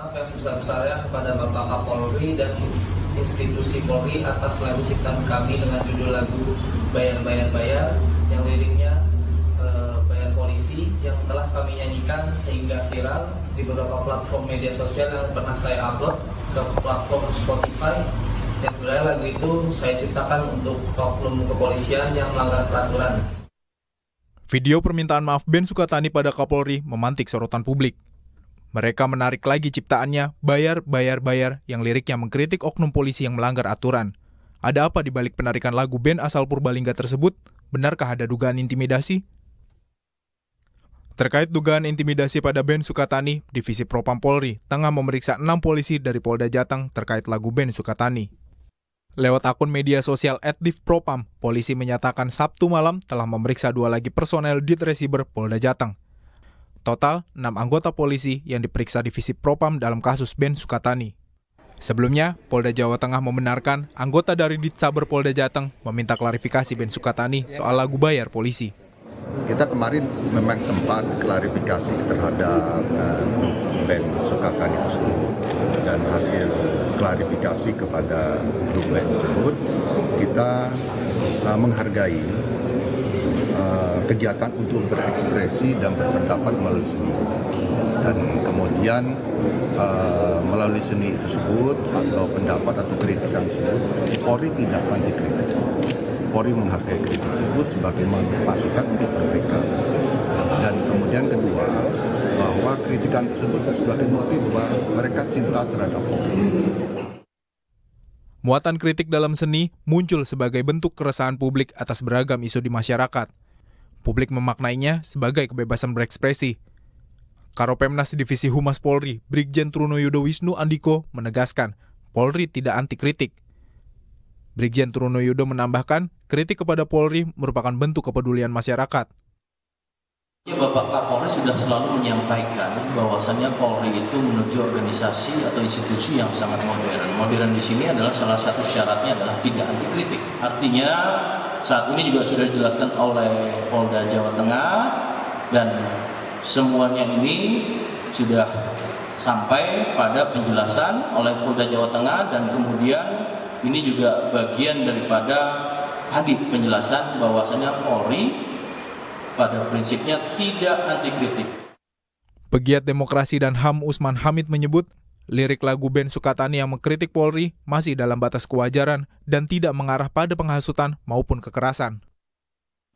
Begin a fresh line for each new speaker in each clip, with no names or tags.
Maaf yang sebesar-besarnya kepada Bapak Kapolri dan institusi Polri atas lagu ciptaan kami dengan judul lagu Bayar Bayar Bayar yang liriknya bayar polisi yang telah kami nyanyikan sehingga viral di beberapa platform media sosial yang pernah saya upload ke platform Spotify. Dan sebenarnya lagu itu saya ciptakan untuk oknum kepolisian yang melanggar peraturan.
Video permintaan maaf Ben Sukatani pada Kapolri memantik sorotan publik. Mereka menarik lagi ciptaannya Bayar, Bayar, Bayar yang liriknya mengkritik oknum polisi yang melanggar aturan. Ada apa di balik penarikan lagu band asal Purbalingga tersebut? Benarkah ada dugaan intimidasi? Terkait dugaan intimidasi pada Ben Sukatani, Divisi Propam Polri tengah memeriksa 6 polisi dari Polda Jateng terkait lagu Ben Sukatani. Lewat akun media sosial @divpropam, polisi menyatakan Sabtu malam telah memeriksa 2 lagi personel Ditresiber Polda Jateng. Total, 6 anggota polisi yang diperiksa Divisi Propam dalam kasus Ben Sukatani. Sebelumnya, Polda Jawa Tengah membenarkan anggota dari Ditsaber Polda Jateng meminta klarifikasi Ben Sukatani soal lagu bayar polisi.
Kita kemarin memang sempat klarifikasi terhadap Ben Sukatani tersebut, dan hasil klarifikasi kepada grup band tersebut, kita menghargai kegiatan untuk berekspresi dan berpendapat melalui seni. Dan kemudian melalui seni tersebut atau pendapat atau kritikan tersebut, Polri tidak anti kritik. Polri menghargai kritik tersebut sebagai masukan untuk perbaikan. Dan kemudian kedua, bahwa kritikan tersebut sebagai bukti bahwa mereka cinta terhadap Polri.
Muatan kritik dalam seni muncul sebagai bentuk keresahan publik atas beragam isu di masyarakat. Publik memaknainya sebagai kebebasan berekspresi. Karopemnas Divisi Humas Polri, Brigjen Trunoyodo Wisnu Andiko menegaskan, Polri tidak anti kritik. Brigjen Trunoyodo menambahkan, kritik kepada Polri merupakan bentuk kepedulian masyarakat.
Bapak Kapolri sudah selalu menyampaikan bahwasannya Polri itu menuju organisasi atau institusi yang sangat modern. Modern di sini adalah salah satu syaratnya adalah tidak anti kritik. Artinya saat ini juga sudah dijelaskan oleh Polda Jawa Tengah dan semuanya ini sudah sampai pada penjelasan oleh Polda Jawa Tengah, dan kemudian ini juga bagian daripada tadi penjelasan bahwasannya Polri pada prinsipnya tidak anti kritik.
Pegiat Demokrasi dan HAM Usman Hamid menyebut, lirik lagu Ben Sukatani yang mengkritik Polri masih dalam batas kewajaran dan tidak mengarah pada penghasutan maupun kekerasan.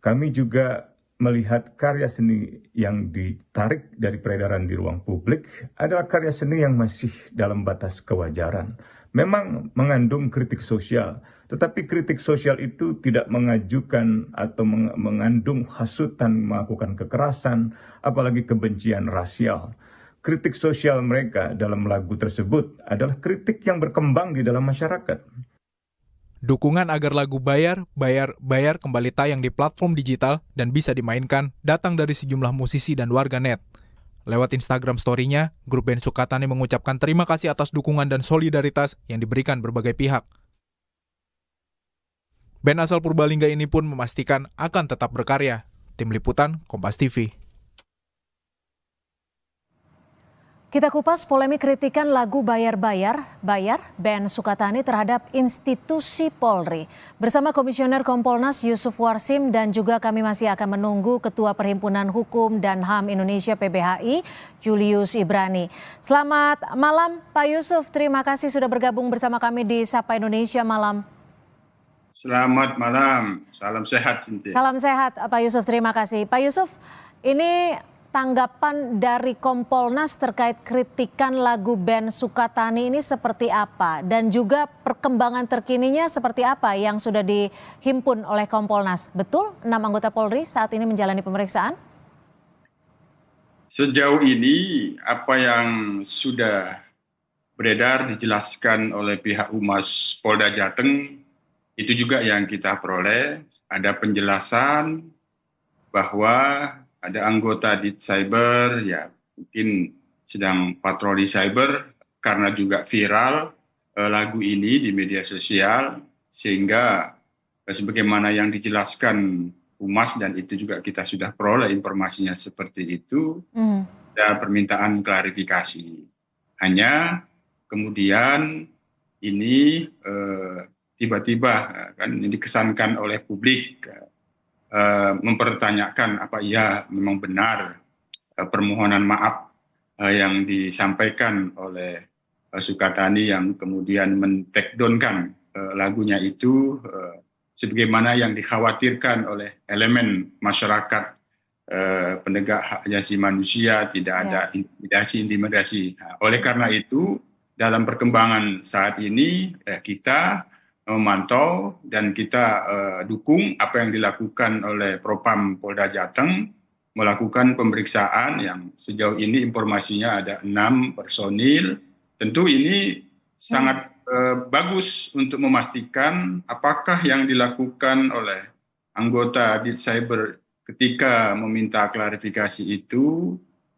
Kami juga melihat karya seni yang ditarik dari peredaran di ruang publik adalah karya seni yang masih dalam batas kewajaran. Memang mengandung kritik sosial, tetapi kritik sosial itu tidak mengajukan atau mengandung hasutan melakukan kekerasan, apalagi kebencian rasial. Kritik sosial mereka dalam lagu tersebut adalah kritik yang berkembang di dalam masyarakat.
Dukungan agar lagu Bayar, Bayar, Bayar kembali tayang di platform digital dan bisa dimainkan datang dari sejumlah musisi dan warganet. Lewat Instagram story-nya, grup Ben Sukatani mengucapkan terima kasih atas dukungan dan solidaritas yang diberikan berbagai pihak. Band asal Purbalingga ini pun memastikan akan tetap berkarya. Tim Liputan, Kompas TV.
Kita kupas polemik kritikan lagu Bayar Bayar, Bayar, Ben Sukatani terhadap institusi Polri. Bersama Komisioner Kompolnas Yusuf Warsim dan juga kami masih akan menunggu Ketua Perhimpunan Hukum dan HAM Indonesia PBHI, Julius Ibrani. Selamat malam Pak Yusuf, terima kasih sudah bergabung bersama kami di Sapa Indonesia Malam.
Selamat malam, salam sehat Sinti.
Salam sehat Pak Yusuf, terima kasih. Pak Yusuf, ini tanggapan dari Kompolnas terkait kritikan lagu Ben Sukatani ini seperti apa? Dan juga perkembangan terkininya seperti apa yang sudah dihimpun oleh Kompolnas? Betul 6 anggota Polri saat ini menjalani pemeriksaan?
Sejauh ini apa yang sudah beredar dijelaskan oleh pihak Humas Polda Jateng itu juga yang kita peroleh. Ada penjelasan bahwa ada anggota di cyber, ya mungkin sedang patroli cyber karena juga viral lagu ini di media sosial, sehingga sebagaimana yang dijelaskan Humas dan itu juga kita sudah peroleh informasinya seperti itu, ada permintaan klarifikasi. Hanya kemudian ini tiba-tiba kan ini dikesankan oleh publik mempertanyakan apa iya memang benar permohonan maaf yang disampaikan oleh Sukatani yang kemudian men-take down-kan lagunya itu sebagaimana yang dikhawatirkan oleh elemen masyarakat penegak hak asasi manusia, tidak ada intimidasi. Nah, oleh karena itu, dalam perkembangan saat ini kita memantau dan kita dukung apa yang dilakukan oleh Propam Polda Jateng, melakukan pemeriksaan yang sejauh ini informasinya ada 6 personil. Tentu ini sangat bagus untuk memastikan apakah yang dilakukan oleh anggota Ditcyber ketika meminta klarifikasi itu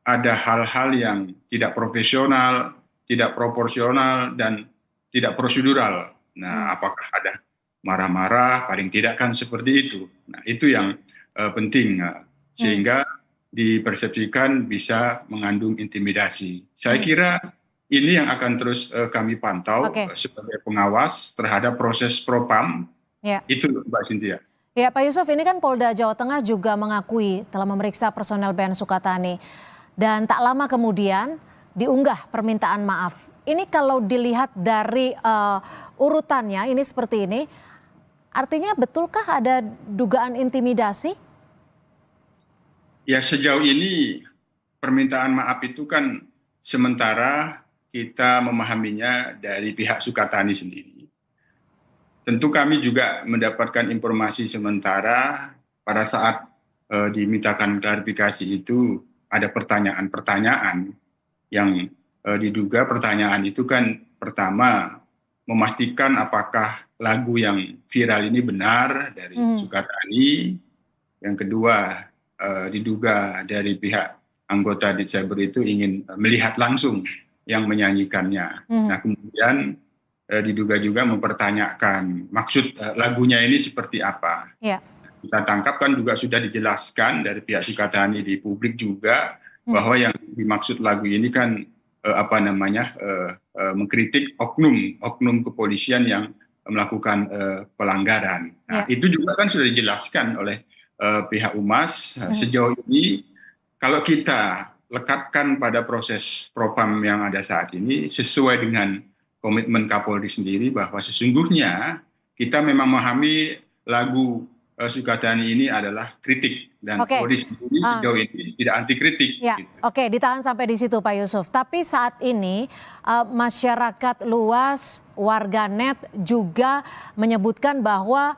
ada hal-hal yang tidak profesional, tidak proporsional, dan tidak prosedural. Nah, apakah ada marah-marah, paling tidak kan seperti itu. Nah, itu yang penting, sehingga dipersepsikan bisa mengandung intimidasi. Saya kira ini yang akan terus kami pantau sebagai pengawas terhadap proses Propam. Itu Mbak Cynthia.
Ya, Pak Yusuf, ini kan Polda Jawa Tengah juga mengakui telah memeriksa personel Ben Sukatani. Dan tak lama kemudian diunggah permintaan maaf. Ini kalau dilihat dari urutannya, ini seperti ini. Artinya betulkah ada dugaan intimidasi?
Ya, sejauh ini permintaan maaf itu kan sementara kita memahaminya dari pihak Sukatani sendiri. Tentu kami juga mendapatkan informasi sementara pada saat dimintakan klarifikasi itu ada pertanyaan-pertanyaan yang diduga pertanyaan itu kan pertama memastikan apakah lagu yang viral ini benar dari Sukatani. Yang kedua diduga dari pihak anggota Ditcyber itu ingin melihat langsung yang menyanyikannya. Nah, kemudian diduga juga mempertanyakan maksud lagunya ini seperti apa. Kita tangkap kan juga sudah dijelaskan dari pihak Sukatani di publik juga bahwa yang dimaksud lagu ini kan mengkritik oknum kepolisian yang melakukan pelanggaran. Nah, itu juga kan sudah dijelaskan oleh pihak Humas. Sejauh ini kalau kita lekatkan pada proses Propam yang ada saat ini sesuai dengan komitmen Kapolri sendiri bahwa sesungguhnya kita memang memahami lagu Sukatani ini adalah kritik dan Polri sendiri sejauh ini tidak anti kritik.
Oke, ditahan sampai di situ Pak Yusuf. Tapi saat ini masyarakat luas, warganet juga menyebutkan bahwa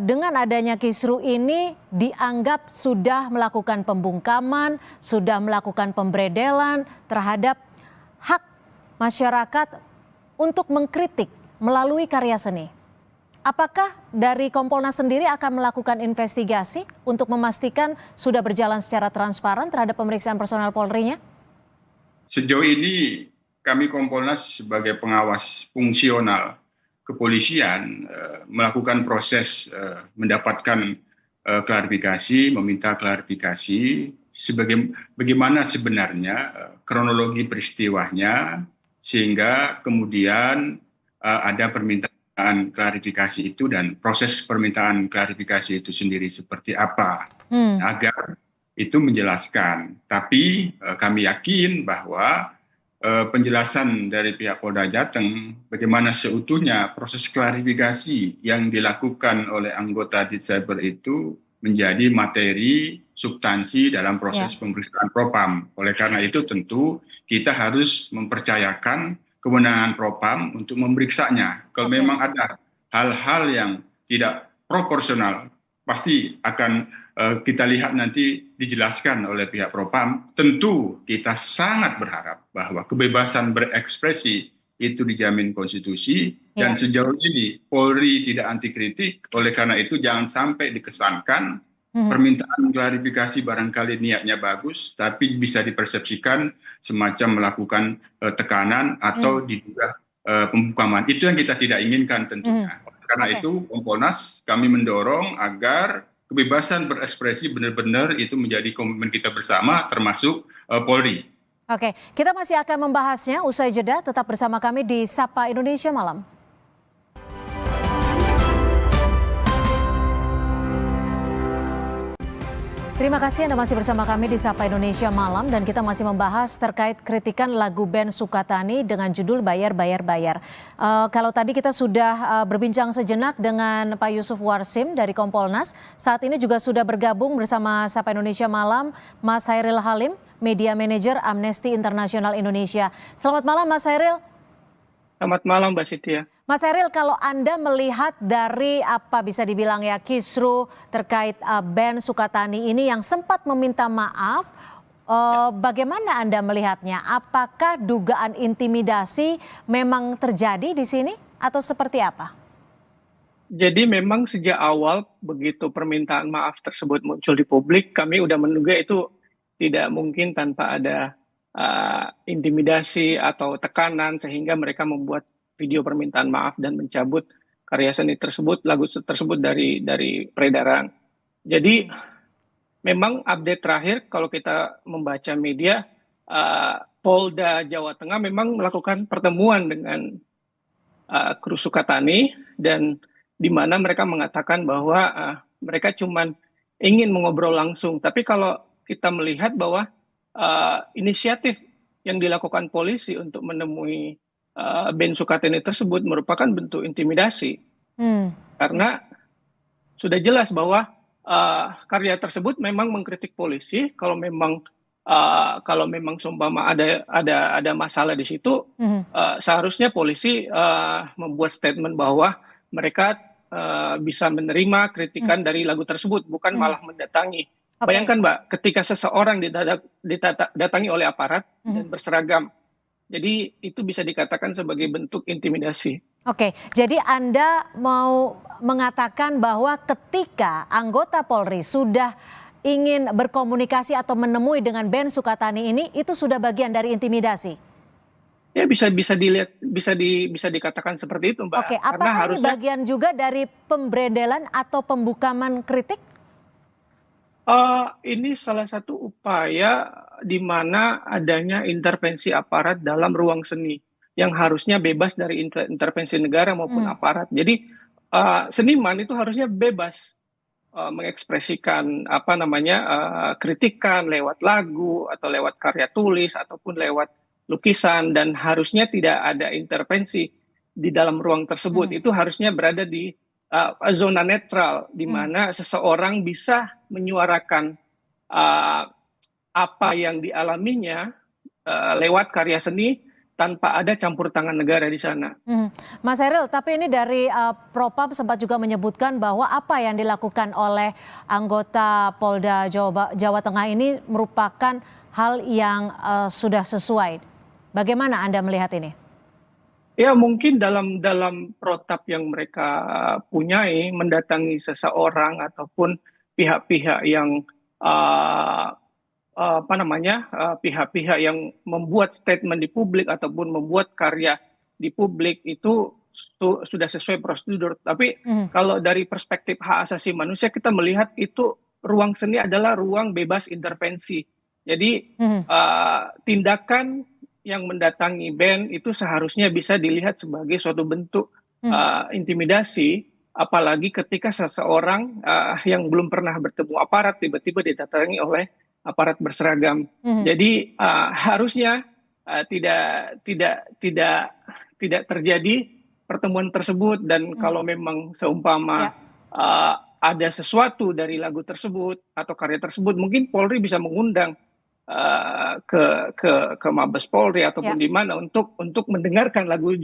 dengan adanya kisru ini dianggap sudah melakukan pembungkaman, sudah melakukan pemberedelan terhadap hak masyarakat untuk mengkritik melalui karya seni. Apakah dari Kompolnas sendiri akan melakukan investigasi untuk memastikan sudah berjalan secara transparan terhadap pemeriksaan personel Polri-nya?
Sejauh ini kami Kompolnas sebagai pengawas fungsional kepolisian melakukan proses mendapatkan klarifikasi, meminta klarifikasi bagaimana sebenarnya kronologi peristiwanya sehingga kemudian ada permintaan klarifikasi itu dan proses permintaan klarifikasi itu sendiri seperti apa agar itu menjelaskan. Tapi kami yakin bahwa penjelasan dari pihak Polda Jateng bagaimana seutuhnya proses klarifikasi yang dilakukan oleh anggota Ditcyber itu menjadi materi substansi dalam proses pemeriksaan Propam. Oleh karena itu tentu kita harus mempercayakan kewenangan Propam untuk memeriksanya. Kalau memang ada hal-hal yang tidak proporsional pasti akan kita lihat nanti dijelaskan oleh pihak Propam. Tentu kita sangat berharap bahwa kebebasan berekspresi itu dijamin konstitusi dan sejauh ini Polri tidak anti kritik. Oleh karena itu jangan sampai dikesankan permintaan klarifikasi barangkali niatnya bagus tapi bisa dipersepsikan semacam melakukan tekanan atau diduga pembungkaman. Itu yang kita tidak inginkan tentunya. Karena itu Kompolnas kami mendorong agar kebebasan berekspresi benar-benar itu menjadi komitmen kita bersama termasuk Polri.
Oke, kita masih akan membahasnya usai jeda. Tetap bersama kami di Sapa Indonesia Malam. Terima kasih Anda masih bersama kami di Sapa Indonesia Malam dan kita masih membahas terkait kritikan lagu band Sukatani dengan judul Bayar Bayar Bayar. Kalau tadi kita sudah berbincang sejenak dengan Pak Yusuf Warsim dari Kompolnas, saat ini juga sudah bergabung bersama Sapa Indonesia Malam Mas Hairil Halim, Media Manager Amnesty International Indonesia. Selamat malam Mas Hairil.
Selamat malam Mbak Siti ya.
Mas Hairil, kalau Anda melihat dari apa bisa dibilang ya kisru terkait band Sukatani ini yang sempat meminta maaf, bagaimana Anda melihatnya? Apakah dugaan intimidasi memang terjadi di sini atau seperti apa?
Jadi memang sejak awal begitu permintaan maaf tersebut muncul di publik, kami udah menduga itu tidak mungkin tanpa ada intimidasi atau tekanan sehingga mereka membuat video permintaan maaf dan mencabut karya seni tersebut, lagu tersebut dari peredaran. Jadi memang update terakhir kalau kita membaca media, Polda Jawa Tengah memang melakukan pertemuan dengan kru Sukatani dan di mana mereka mengatakan bahwa mereka cuma ingin mengobrol langsung. Tapi kalau kita melihat bahwa inisiatif yang dilakukan polisi untuk menemui band Sukatani tersebut merupakan bentuk intimidasi. Karena sudah jelas bahwa karya tersebut memang mengkritik polisi. Kalau memang seumpama ada masalah di situ, seharusnya polisi membuat statement bahwa mereka bisa menerima kritikan dari lagu tersebut, bukan malah mendatangi. Bayangkan Mbak, ketika seseorang didatangi oleh aparat dan berseragam, jadi itu bisa dikatakan sebagai bentuk intimidasi.
Oke, jadi Anda mau mengatakan bahwa ketika anggota Polri sudah ingin berkomunikasi atau menemui dengan band Sukatani ini, itu sudah bagian dari intimidasi?
Ya bisa dilihat, bisa dikatakan seperti itu Mbak.
Oke, apakah ini bagian juga dari pemberedelan atau pembukaman kritik?
Ini salah satu upaya di mana adanya intervensi aparat dalam ruang seni yang harusnya bebas dari intervensi negara maupun aparat. Jadi seniman itu harusnya bebas mengekspresikan kritikan lewat lagu atau lewat karya tulis ataupun lewat lukisan dan harusnya tidak ada intervensi di dalam ruang tersebut. Itu harusnya berada di zona netral di mana seseorang bisa menyuarakan apa yang dialaminya lewat karya seni tanpa ada campur tangan negara di sana.
Mas Hairil, tapi ini dari Propam sempat juga menyebutkan bahwa apa yang dilakukan oleh anggota Polda Jawa Tengah ini merupakan hal yang sudah sesuai. Bagaimana Anda melihat ini?
Ya mungkin dalam protap yang mereka punyai mendatangi seseorang ataupun pihak-pihak yang pihak-pihak yang membuat statement di publik ataupun membuat karya di publik itu sudah sesuai prosedur. Tapi kalau dari perspektif hak asasi manusia kita melihat itu ruang seni adalah ruang bebas intervensi. Jadi tindakan yang mendatangi band itu seharusnya bisa dilihat sebagai suatu bentuk intimidasi, apalagi ketika seseorang yang belum pernah bertemu aparat tiba-tiba didatangi oleh aparat berseragam. Jadi harusnya tidak terjadi pertemuan tersebut dan kalau memang seumpama ada sesuatu dari lagu tersebut atau karya tersebut, mungkin Polri bisa mengundang ke Mabes Polri ataupun di mana untuk mendengarkan lagu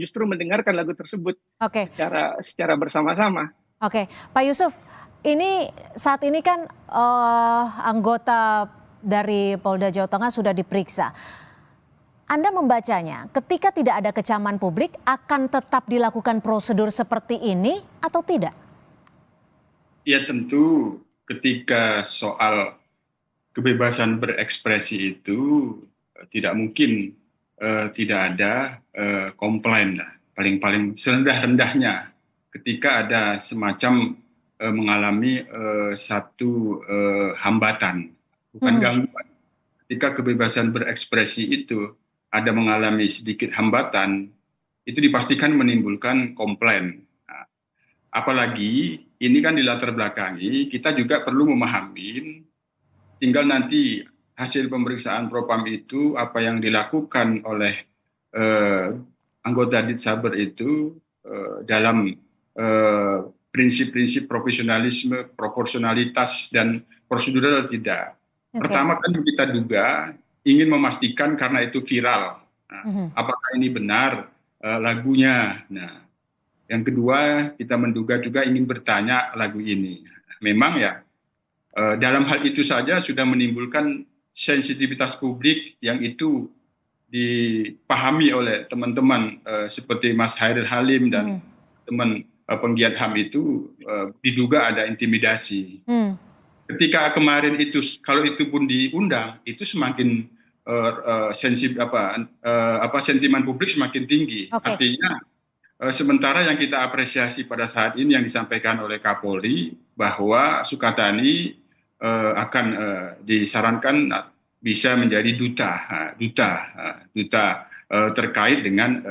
tersebut secara bersama-sama.
Oke, Pak Yusuf, ini saat ini kan anggota dari Polda Jawa Tengah sudah diperiksa. Anda membacanya, ketika tidak ada kecaman publik akan tetap dilakukan prosedur seperti ini atau tidak?
Ya tentu ketika soal kebebasan berekspresi itu tidak mungkin tidak ada komplain lah. Paling serendah-rendahnya ketika ada semacam mengalami satu hambatan, bukan gangguan. Jika kebebasan berekspresi itu ada mengalami sedikit hambatan, itu dipastikan menimbulkan komplain. Nah, apalagi ini kan dilatar belakangi, kita juga perlu memahami, tinggal nanti hasil pemeriksaan Propam itu apa yang dilakukan oleh anggota Ditsaber itu dalam prinsip-prinsip profesionalisme, proporsionalitas, dan prosedural tidak. Pertama kan kita duga ingin memastikan karena itu viral. Nah, apakah ini benar lagunya? Nah, yang kedua kita menduga juga ingin bertanya lagu ini. Memang ya dalam hal itu saja sudah menimbulkan sensitivitas publik yang itu dipahami oleh teman-teman seperti Mas Hairil Halim dan teman penggiat HAM itu diduga ada intimidasi. Ketika kemarin itu, kalau itu pun diundang, itu semakin sentimen publik semakin tinggi. Artinya sementara yang kita apresiasi pada saat ini yang disampaikan oleh Kapolri bahwa Sukatani akan disarankan bisa menjadi duta terkait dengan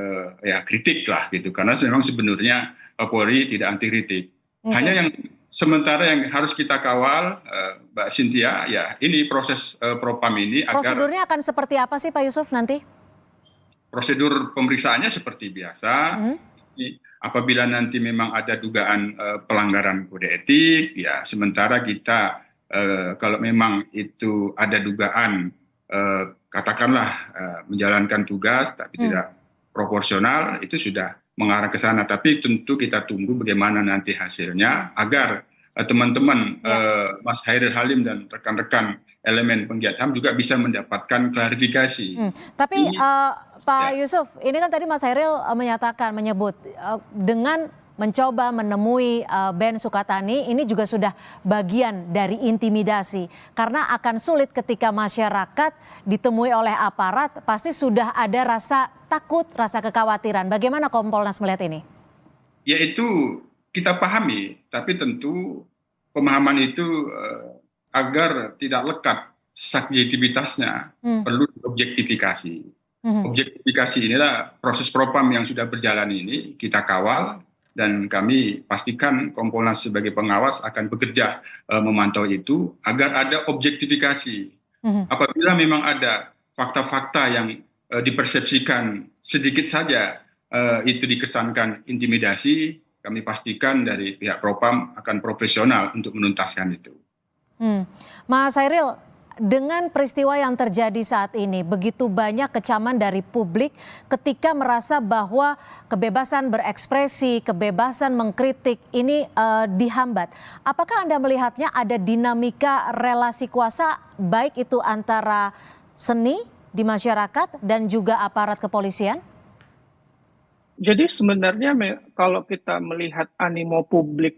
kritik lah gitu, karena memang sebenarnya Polri tidak anti kritik. Hanya yang sementara yang harus kita kawal, Mbak Cynthia, ya ini proses Propam ini agar
prosedurnya akan seperti apa sih Pak Yusuf nanti?
Prosedur pemeriksaannya seperti biasa. Apabila nanti memang ada dugaan pelanggaran kode etik, ya sementara kita kalau memang itu ada dugaan katakanlah menjalankan tugas tapi tidak proporsional, itu sudah mengarah ke sana. Tapi tentu kita tunggu bagaimana nanti hasilnya agar teman-teman Mas Hairil Halim dan rekan-rekan elemen penggiat HAM juga bisa mendapatkan klarifikasi.
Tapi Pak Yusuf, ini kan tadi Mas Hairil menyebut dengan mencoba menemui Ben Sukatani ini juga sudah bagian dari intimidasi, karena akan sulit ketika masyarakat ditemui oleh aparat, pasti sudah ada rasa takut, rasa kekhawatiran. Bagaimana Kompolnas melihat ini?
Ya itu kita pahami, tapi tentu pemahaman itu agar tidak lekat subjektivitasnya perlu diobjektifikasi. Objektifikasi inilah proses Propam yang sudah berjalan ini kita kawal, dan kami pastikan Kompolnas sebagai pengawas akan bekerja memantau itu agar ada objektifikasi. Apabila memang ada fakta-fakta yang dipersepsikan sedikit saja itu dikesankan intimidasi, kami pastikan dari pihak Propam akan profesional untuk menuntaskan itu.
Mas Hairil, dengan peristiwa yang terjadi saat ini, begitu banyak kecaman dari publik ketika merasa bahwa kebebasan berekspresi, kebebasan mengkritik ini dihambat. Apakah Anda melihatnya ada dinamika relasi kuasa baik itu antara seni di masyarakat dan juga aparat kepolisian?
Jadi sebenarnya kalau kita melihat animo publik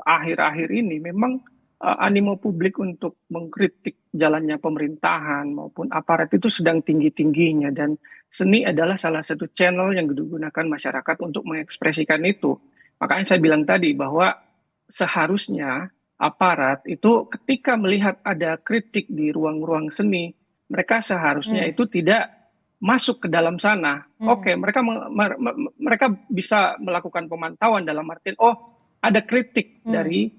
akhir-akhir ini, memang animo publik untuk mengkritik jalannya pemerintahan maupun aparat itu sedang tinggi-tingginya, dan seni adalah salah satu channel yang digunakan masyarakat untuk mengekspresikan itu. Makanya saya bilang tadi bahwa seharusnya aparat itu ketika melihat ada kritik di ruang-ruang seni, mereka seharusnya itu tidak masuk ke dalam sana. Oke, mereka bisa melakukan pemantauan dalam artian ada kritik dari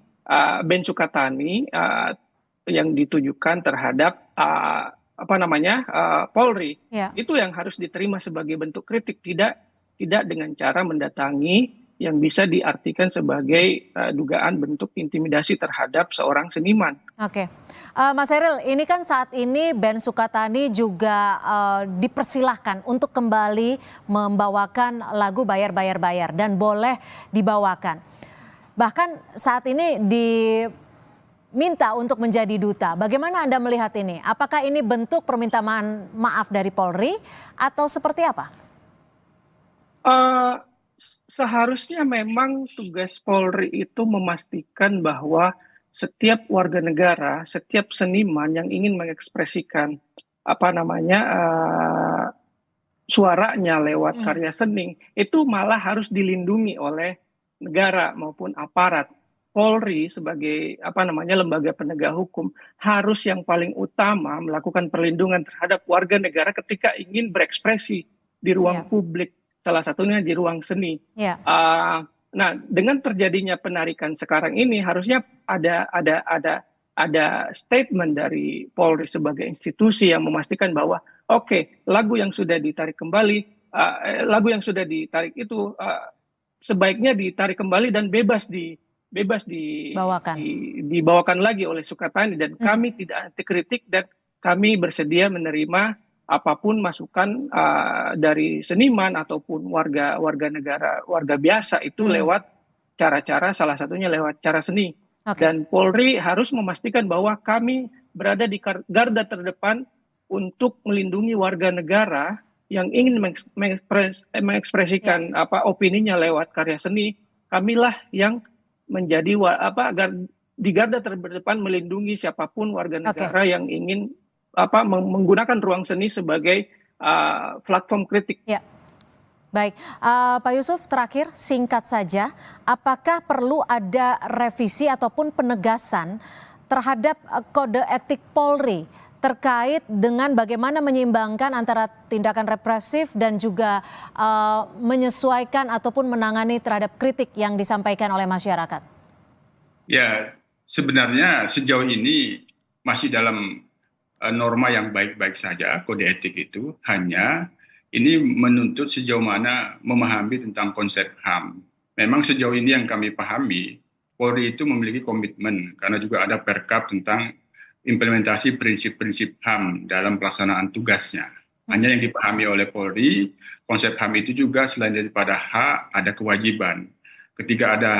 Ben Sukatani yang ditujukan terhadap Polri. Itu yang harus diterima sebagai bentuk kritik, tidak dengan cara mendatangi yang bisa diartikan sebagai dugaan bentuk intimidasi terhadap seorang seniman.
Oke, Mas Hairil, ini kan saat ini Ben Sukatani juga dipersilahkan untuk kembali membawakan lagu Bayar dan boleh dibawakan. Bahkan saat ini diminta untuk menjadi duta. Bagaimana Anda melihat ini? Apakah ini bentuk permintaan maaf dari Polri atau seperti apa?
Seharusnya memang tugas Polri itu memastikan bahwa setiap warga negara, setiap seniman yang ingin mengekspresikan suaranya lewat karya seni itu malah harus dilindungi oleh negara maupun aparat. Polri sebagai lembaga penegak hukum harus yang paling utama melakukan perlindungan terhadap warga negara ketika ingin berekspresi di ruang publik, salah satunya di ruang seni. Nah, dengan terjadinya penarikan sekarang ini harusnya ada statement dari Polri sebagai institusi yang memastikan bahwa lagu yang sudah ditarik kembali, lagu yang sudah ditarik itu sebaiknya ditarik kembali dan bebas dibawakan lagi oleh Sukatani, dan kami tidak anti kritik dan kami bersedia menerima apapun masukan dari seniman ataupun warga negara, warga biasa itu lewat cara-cara, salah satunya lewat cara seni. Dan Polri harus memastikan bahwa kami berada di garda terdepan untuk melindungi warga negara yang ingin mengekspresikan opininya lewat karya seni. Kamilah yang menjadi di garda terdepan melindungi siapapun warga negara yang ingin menggunakan ruang seni sebagai platform kritik.
Baik, Pak Yusuf, terakhir singkat saja, apakah perlu ada revisi ataupun penegasan terhadap kode etik Polri terkait dengan bagaimana menyeimbangkan antara tindakan represif dan juga menyesuaikan ataupun menangani terhadap kritik yang disampaikan oleh masyarakat?
Ya, sebenarnya sejauh ini masih dalam norma yang baik-baik saja kode etik itu, hanya ini menuntut sejauh mana memahami tentang konsep HAM. Memang sejauh ini yang kami pahami, Polri itu memiliki komitmen karena juga ada perkap tentang implementasi prinsip-prinsip HAM dalam pelaksanaan tugasnya. Hanya yang dipahami oleh Polri, konsep HAM itu juga selain daripada hak, ada kewajiban. Ketika ada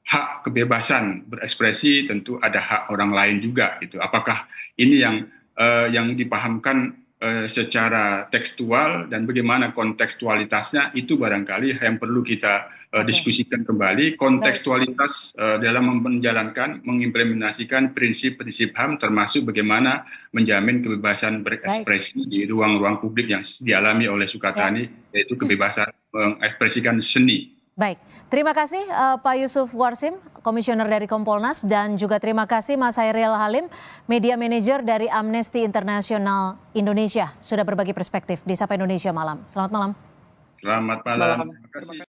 hak kebebasan berekspresi, tentu ada hak orang lain juga. Gitu. Apakah ini yang dipahamkan secara tekstual dan bagaimana kontekstualitasnya, itu barangkali yang perlu kita diskusikan kembali. Kontekstualitas dalam menjalankan, mengimplementasikan prinsip-prinsip HAM, termasuk bagaimana menjamin kebebasan berekspresi di ruang-ruang publik yang dialami oleh Sukatani, yaitu kebebasan mengekspresikan seni.
Baik, terima kasih Pak Yusuf Warsim, Komisioner dari Kompolnas, dan juga terima kasih Mas Hairil Halim, Media Manager dari Amnesty International Indonesia, sudah berbagi perspektif di Sapa Indonesia Malam. Selamat malam.
Selamat malam. Terima kasih.